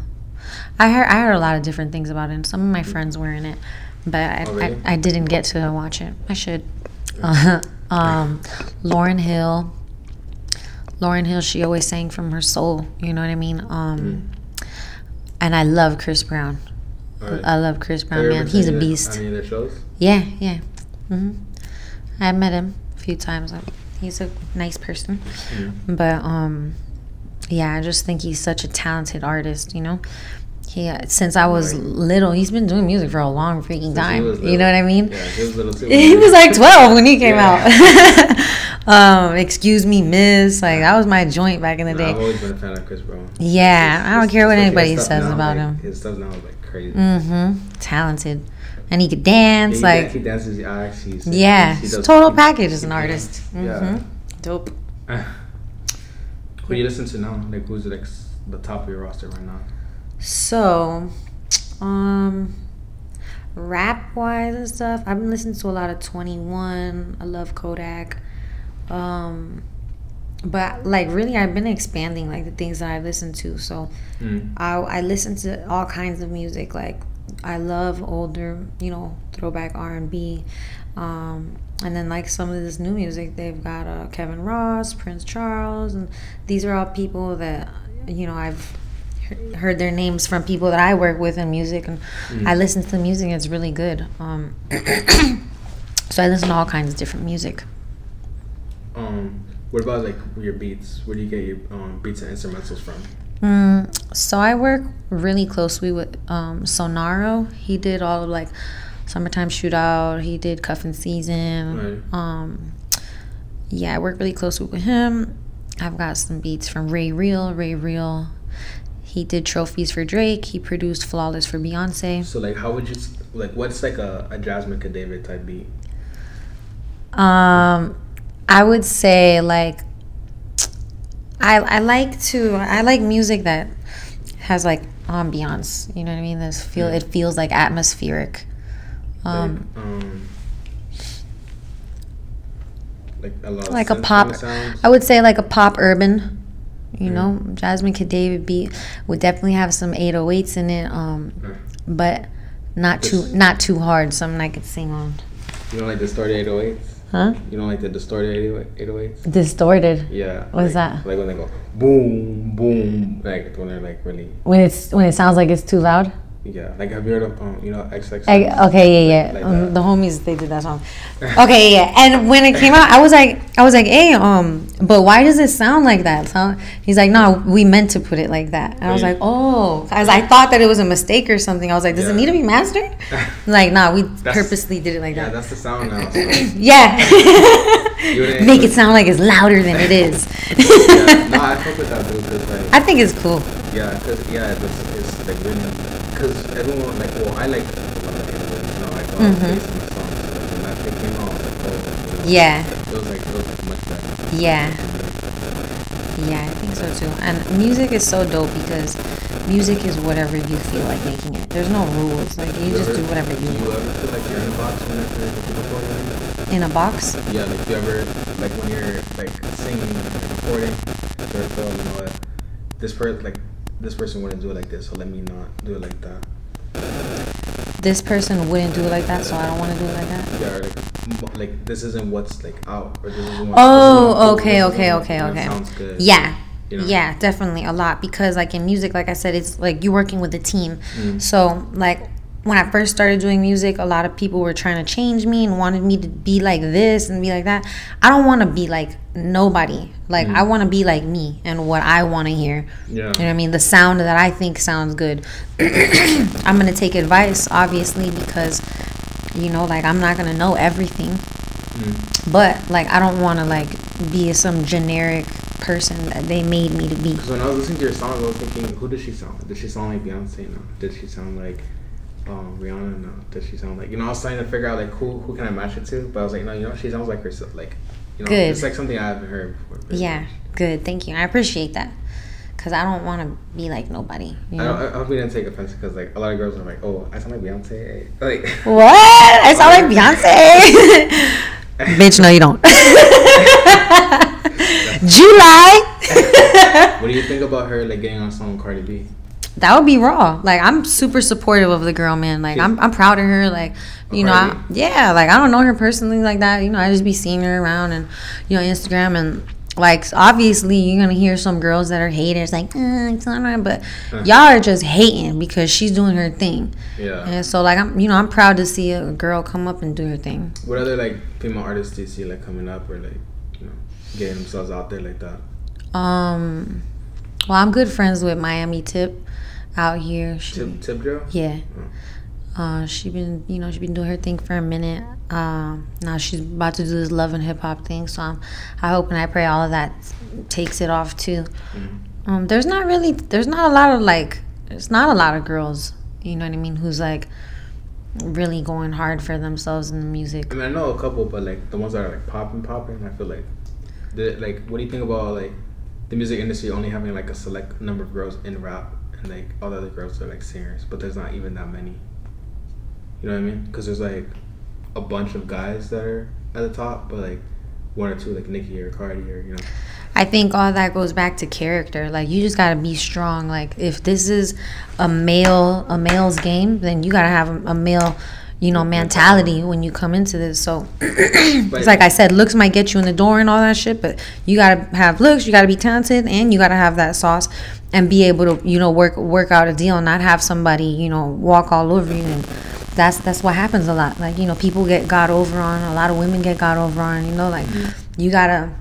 I heard a lot of different things about it. Some of my friends were in it, but
really?
I didn't get to watch it. I should. Lauryn Hill, she always sang from her soul. You know what I mean? And I love Chris Brown. Right. I love Chris Brown, man. He's a beast.
Any of their shows?
Yeah. I met him a few times. He's a nice person, but yeah, I just think he's such a talented artist, you know? Since I was little, he's been doing music for a long freaking time. You know what I mean?
Yeah, he was little too.
He was like 12 when he came out. Excuse Me, Miss. Like, that was my joint back in the day.
I've always been a fan of Chris Brown.
Yeah, I don't care what anybody says about him.
His stuff now is like crazy.
Talented. And he could dance.
Yeah, he dances. He's
total package as an artist.
Yeah.
Dope.
Who do you listen to now? Like, who's like the top of your roster right now?
So, rap wise and stuff, I've been listening to a lot of 21. I love Kodak. But like really, I've been expanding like the things that I listen to. So, I listen to all kinds of music. Like, I love older, you know, throwback R&B. And then like some of this new music, they've got Kevin Ross, Prince Charles, and these are all people that, you know, I've heard their names from people that I work with in music, and I listen to the music. It's really good. So I listen to all kinds of different music.
What about like your beats? Where do you get your beats and instrumentals from?
So I work really closely with Sonaro. He did all of like Summertime Shootout. He did Cuffin' Season. Right. Yeah, I work really closely with him. I've got some beats from Ray Real. He did Trophies for Drake. He produced Flawless for Beyonce.
So like, how would you like? What's like a Jasmin Cadavid type beat?
I would say like I like music that has like ambiance. You know what I mean? It feels like atmospheric.
Like a lot
like
of
a pop. I would say like a pop urban. You know, Jasmin Cadavid beat would definitely have some 808s in it, but not too hard. Something I could sing on.
You don't like distorted 808s?
Huh?
You don't like the distorted 808s?
Distorted?
Yeah.
What is that?
Like when they go boom, boom, like when they're like really.
When it sounds like it's too loud.
Yeah, like have you heard of XX?
Okay, yeah. Like the homies, they did that song. Okay, yeah. And when it came out, I was like, hey, but why does it sound like that? So he's like, no, we meant to put it like that. And I was like, oh, as I thought that it was a mistake or something. I was like, does it need to be mastered? Like, nah, we purposely did it like that.
Yeah, that's the sound now. So.
Yeah. Make it sound like it's louder than it is.
Yeah, no, I fuck with that dude. Like,
I think it's cool.
Yeah, because it's like really. Because everyone, like, well, I like a lot of people, you know, like, bass in my songs. So when that thing came out, I was like, oh, you know,
yeah.
It was much better.
Yeah. Yeah, I think so too. And music is so dope because music is whatever you feel like making it. There's no rules. Like, you just do whatever you want.
Do you ever feel like you're in a box when you're recording?
In a box?
Yeah, like, do you ever, like, when you're, like, singing, like, recording, do you ever feel, you know, this person wouldn't do it like this, so let me not do it like that.
This person wouldn't do it like that, so I don't want to do it like that?
Yeah, or like this isn't what's like out, or this isn't
what's okay.
Sounds good.
Yeah,
You know?
Yeah, definitely a lot, because like in music, like I said, it's like you're working with a team. So like when I first started doing music, a lot of people were trying to change me and wanted me to be like this and be like that. I don't want to be like nobody. Like I want to be like me and what I want to hear.
Yeah.
You know what I mean? The sound that I think sounds good. I'm going to take advice, obviously, because, you know, like I'm not going to know everything. But like I don't want to like be some generic person that they made me to be.
Because when I was listening to your song, I was thinking, who does she sound like? Did she sound like Beyonce? No. Did she sound like Rihanna? No. Does she sound like, you know, I was trying to figure out like who can I match it to, but I was like, no, you know, she sounds like herself. Like, you know,
Good.
It's like something I haven't heard before.
Yeah, good. Thank you. I appreciate that, because I don't want to be like nobody. You know?
I hope we didn't take offense, because like a lot of girls are like, oh, I sound like Beyonce. Like,
What? I sound like Beyonce? Bitch, no, you don't. July.
what do you think about her like getting on a song with Cardi B?
That would be raw. Like I'm super supportive of the girl, man. Like I'm proud of her. Like, you know, like I don't know her personally like that. You know, I just be seeing her around and, you know, Instagram, and like obviously you're gonna hear some girls that are haters like, it's not right, but y'all are just hating because she's doing her thing.
Yeah.
And so like I'm proud to see a girl come up and do her thing.
What other like female artists do you see like coming up or like, you know, getting themselves out there like that?
Well, I'm good friends with Miami Tip out here.
Tip Drill?
Yeah. She been doing her thing for a minute. Now she's about to do this love and hip hop thing, so I hope and I pray all of that takes it off too. There's not a lot of girls, you know what I mean, who's like really going hard for themselves in the music.
I mean, I know a couple, but like the ones that are like popping, I feel like what do you think about like the music industry only having like a select number of girls in rap, and like all the other girls are like singers, but there's not even that many? You know what I mean? Because there's like a bunch of guys that are at the top, but like one or two like Nicki or Cardi or, you know.
I think all that goes back to character. Like you just gotta be strong. Like if this is a male's game, then you gotta have a male, you know, mentality when you come into this. So it's like I said, looks might get you in the door and all that shit, but you gotta have looks, you gotta be talented, and you gotta have that sauce and be able to, you know, work out a deal, and not have somebody, you know, walk all over you. And that's what happens a lot. Like, you know, people get got over on, a lot of women get got over on, you know, like you gotta,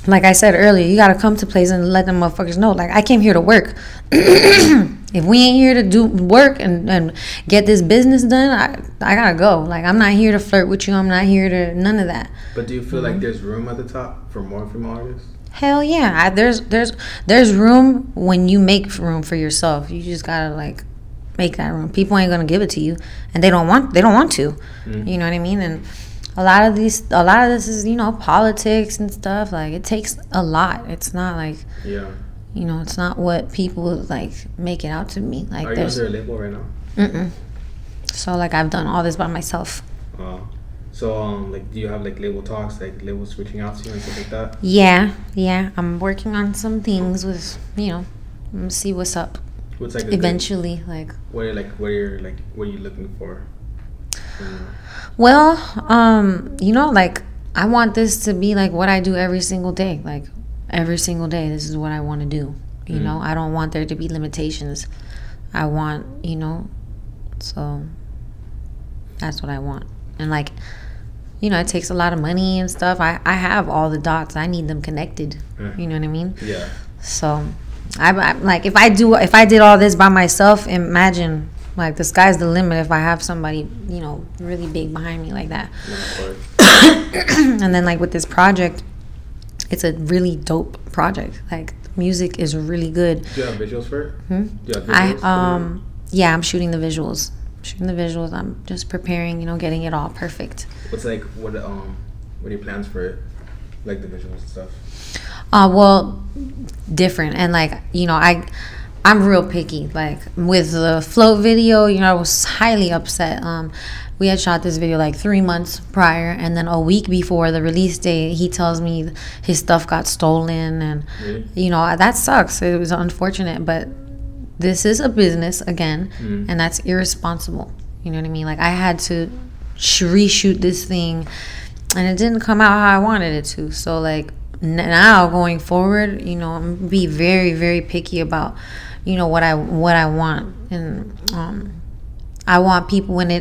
like I said earlier, you gotta come to places and let them motherfuckers know, like, I came here to work. If we ain't here to do work and get this business done, I gotta go. Like, I'm not here to flirt with you. I'm not here to none of that.
But do you feel like there's room at the top for more female artists?
Hell yeah. There's room when you make room for yourself. You just gotta like make that room. People ain't gonna give it to you, and they don't want to. You know what I mean? And a lot of this is, you know, politics and stuff. Like, it takes a lot. It's not like, you know, it's not what people like make it out to me. Like,
are you under a label right now?
So like I've done all this by myself.
So like, do you have like label talks, like labels reaching out to you and stuff like that?
Yeah. I'm working on some things with, you know, I'm gonna see what's up.
What's like
eventually, like
what are you looking for?
Well, you know, like I want this to be like what I do every single day. Like every single day, this is what I want to do. You know, I don't want there to be limitations. I want, you know, so that's what I want. And like, you know, it takes a lot of money and stuff. I have all the dots. I need them connected. You know what I mean? Yeah. So I like, if I did all this by myself, imagine, like, the sky's the limit if I have somebody, you know, really big behind me like that. And then like with this project, it's a really dope project. Like, music is really good.
Do you have visuals for it? Do you have visuals?
Yeah, I'm shooting the visuals. I'm just preparing, you know, getting it all perfect.
What's like, what are your plans for it? Like the visuals and stuff?
Well, different. And like, you know, I'm real picky. Like with the float video, you know, I was highly upset. We had shot this video like 3 months prior, and then a week before the release date, he tells me his stuff got stolen, and you know, that sucks. It was unfortunate, but this is a business again, and that's irresponsible. You know what I mean? Like, I had to reshoot this thing, and it didn't come out how I wanted it to. So like, now going forward, you know, I'm gonna be very, very picky about, you know, what I want. And I want people when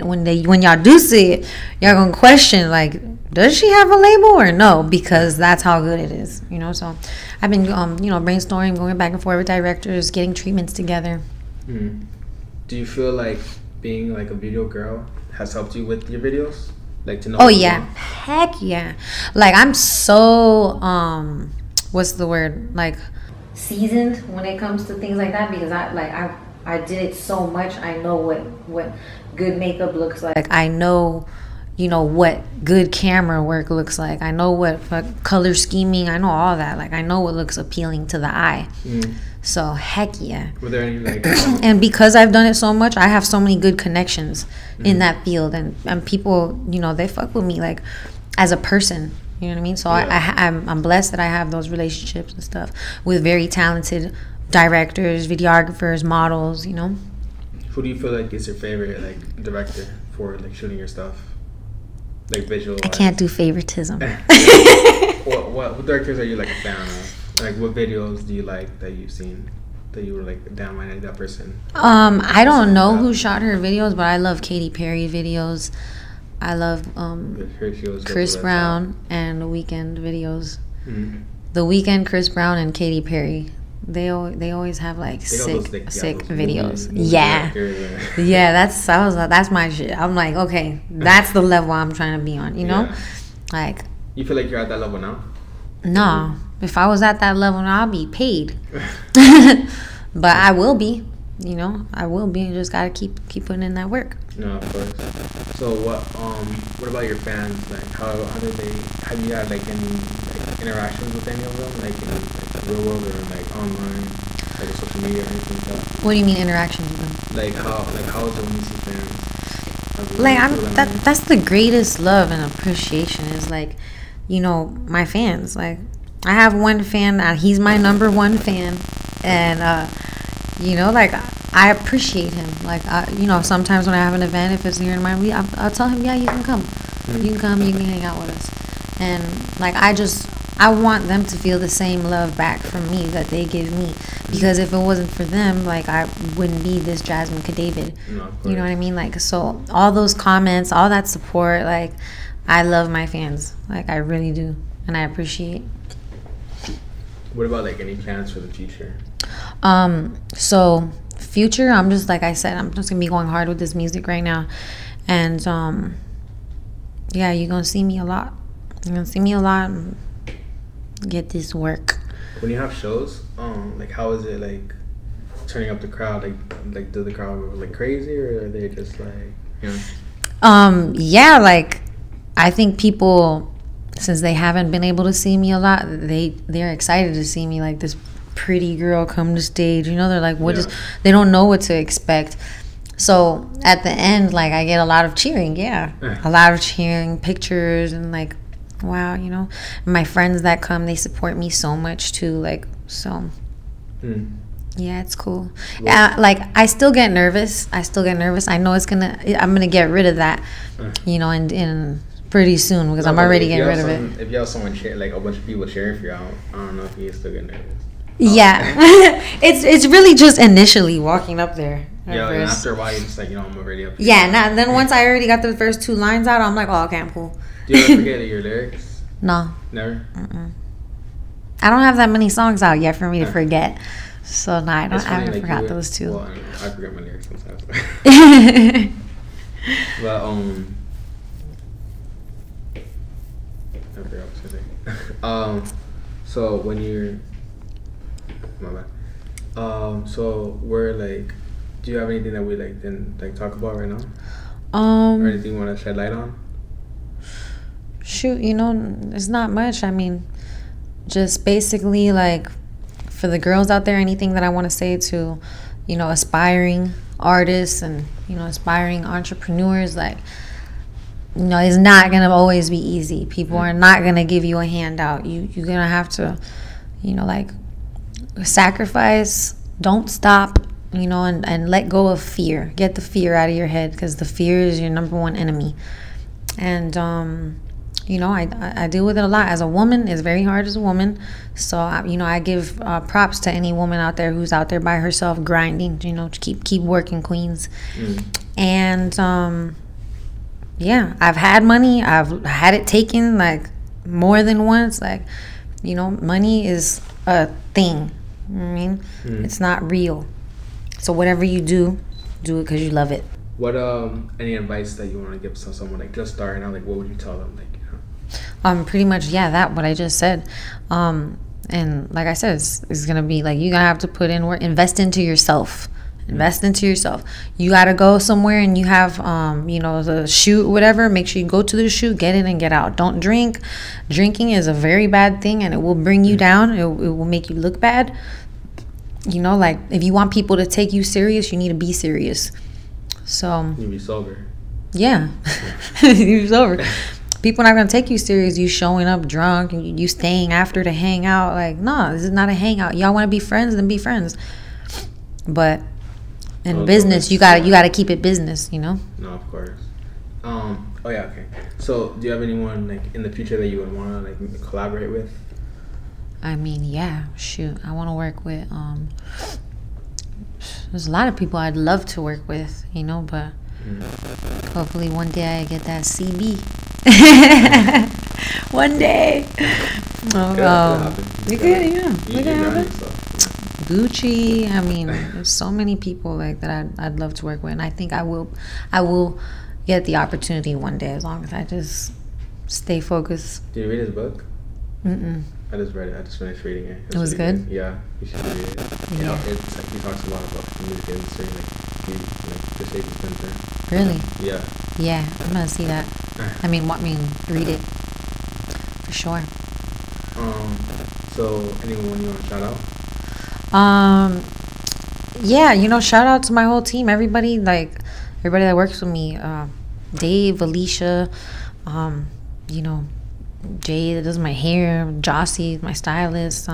y'all do see it, y'all gonna question, like, does she have a label or no? Because that's how good it is, you know. So I've been you know, brainstorming, going back and forth with directors, getting treatments together.
Do you feel like being like a video girl has helped you with your videos? Like to know.
Oh yeah, heck yeah. Like I'm so what's the word, like seasoned when it comes to things like that, because I did it so much. I know what good makeup looks like. I know, you know, what good camera work looks like. I know what color scheming. I know all that. Like I know what looks appealing to the eye. So heck yeah.
Were there any like
and because I've done it so much, I have so many good connections in that field, and people, you know, they fuck with me like as a person. You know what I mean? So I'm blessed that I have those relationships and stuff with very talented directors, videographers, models, you know.
Who do you feel like is your favorite like director for like shooting your stuff? Like visual.
I can't do favoritism.
What directors are you like a fan of? Like what videos do you like that you've seen that you were like, damn, I like that person?
I don't know who shot her videos, but I love Katy Perry videos. I love Chris Brown and The Weeknd videos. The Weeknd, Chris Brown, and Katy Perry. They always have like sick videos. Yeah, that's my shit. I'm like, okay, that's the level I'm trying to be on. You know, like.
You feel like you're at that level now?
No, if I was at that level now, I'll be paid. But I will be. You know, I will be. You just gotta keep putting in that work.
No, of course. So what about your fans? Like how do they? Have you had like any like interactions with any of them, like in like real world or like online, like social media or anything like that?
What do you mean interactions with them?
Like how is it when you see fans?
Like that's the greatest love and appreciation is like, you know, my fans. Like I have one fan, he's my number one fan, and you know, like I appreciate him. Like you know, sometimes when I have an event, if it's here in Miami, I'll tell him, yeah, you can come. You can come, you can hang out with us. And like I want them to feel the same love back from me that they give me, because if it wasn't for them, like I wouldn't be this Jasmin Cadavid. You know what I mean? Like, so all those comments, all that support, like I love my fans. Like I really do, and I appreciate.
What about like any plans for the future?
So future, I'm just, like I said, I'm just gonna be going hard with this music right now, and yeah, you're gonna see me a lot. You're gonna see me a lot. And get this work.
When you have shows, like how is it like turning up the crowd? Like do the crowd go like crazy, or are they just like, you know?
Yeah, like I think people, since they haven't been able to see me a lot, they're excited to see me like this pretty girl come to stage. You know, they're like, they don't know what to expect. So at the end, like I get a lot of cheering. A lot of cheering, pictures, and like, wow, you know, my friends that come, they support me so much too. Like, so yeah, it's cool. Like I still get nervous. I know I'm gonna get rid of that, you know, in pretty soon, because I'm already getting rid of it.
If you have someone like a bunch of people cheering for you, I don't know if you still get nervous.
Yeah. it's really just initially walking up there.
Yeah, and after a while you're just like, you know, I'm already up here.
Yeah, then once I already got the first two lines out, I'm like, oh, okay, I'm cool.
Do you ever forget your lyrics?
No.
Never?
I don't have that many songs out yet for me to forget. So no, I haven't like forgot those two.
Well, I forget my lyrics sometimes. But I forgot what to say. So when you're, my bad. So we're like, do you have anything that we like didn't like talk about right now? Or anything you want to shed light on?
Shoot, you know, it's not much. I mean, just basically like for the girls out there, anything that I want to say to, you know, aspiring artists and, you know, aspiring entrepreneurs, like, you know, it's not gonna always be easy. People are not gonna give you a handout. You're gonna have to, you know, like sacrifice. Don't stop, you know, and let go of fear. Get the fear out of your head, because the fear is your number one enemy. And you know, I deal with it a lot. As a woman, it's very hard as a woman. So, you know, I give props to any woman out there who's out there by herself grinding, you know, to keep working, queens. And, yeah, I've had money. I've had it taken, like, more than once. Like, you know, money is a thing. You know what I mean? It's not real. So whatever you do it because you love it.
What any advice that you want to give to someone like just starting out? Like, what would you tell them? Like,
pretty much, yeah, that what I just said. And like I said, it's gonna be like you're gonna have to put in work, invest into yourself. Invest into yourself. You gotta go somewhere and you have you know, the shoot, whatever. Make sure you go to the shoot, get in and get out. Don't drink. Drinking is a very bad thing and it will bring you down. It will make you look bad. You know, like if you want people to take you serious, you need to be serious. So
you be sober.
Yeah. You're sober. People are not gonna take you serious. You showing up drunk and you staying after to hang out. Like, no, this is not a hangout. Y'all want to be friends, then be friends. But in business, you gotta keep it business. You know.
No, of course. Oh yeah, okay. So, do you have anyone like in the future that you would want to like collaborate with?
I mean, yeah. Shoot, I want to work with. There's a lot of people I'd love to work with. You know, but hopefully one day I get that CB. One day. You could, yeah. Look at happen. Gucci. I mean, there's so many people like that I'd love to work with, and I think I will get the opportunity one day as long as I just stay focused.
Did you read his book? I just read it. I just finished reading it.
It was good?
Yeah, you should read it. Yeah, it's like he talks a lot about the music industry, like the shape it's been through.
Really?
Yeah.
Yeah, I'm gonna see that. I mean, read it for sure.
So anyone you want to shout out?
Yeah, you know, shout out to my whole team. Everybody that works with me. Dave, Alicia, you know, Jay that does my hair, Jossie, my stylist,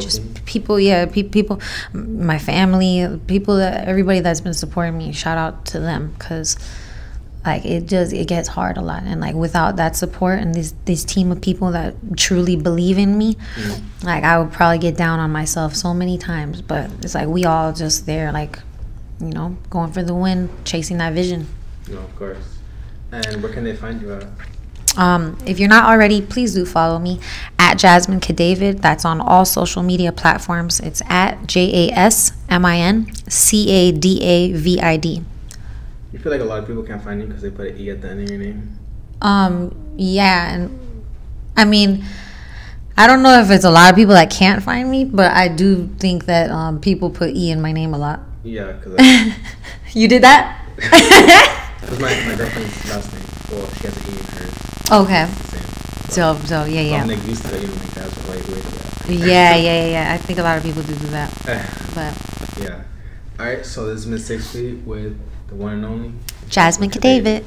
just team. People, yeah, people, my family, everybody that's been supporting me. Shout out to them, because like it gets hard a lot, and like without that support and this team of people that truly believe in me, like I would probably get down on myself so many times. But it's like we all just there, like, you know, going for the win, chasing that vision.
No, of course. And where can they find you at?
If you're not already, please do follow me at Jasmin Cadavid. That's on all social media platforms. It's at JasminCadavid.
You feel like a lot of people can't find you because they put an E at the end of your name?
Yeah, and I mean, I don't know if it's a lot of people that can't find me, but I do think that people put E in my name a lot.
Yeah, because
you did that?
That's my girlfriend's last name. Well, she has an E in hers.
Okay. So yeah.
I'm like used to, you know, like that's way.
Yeah. I think a lot of people do that. But
yeah. All right. So this is Miss 6 Feet with the one and only
Jasmin Cadavid.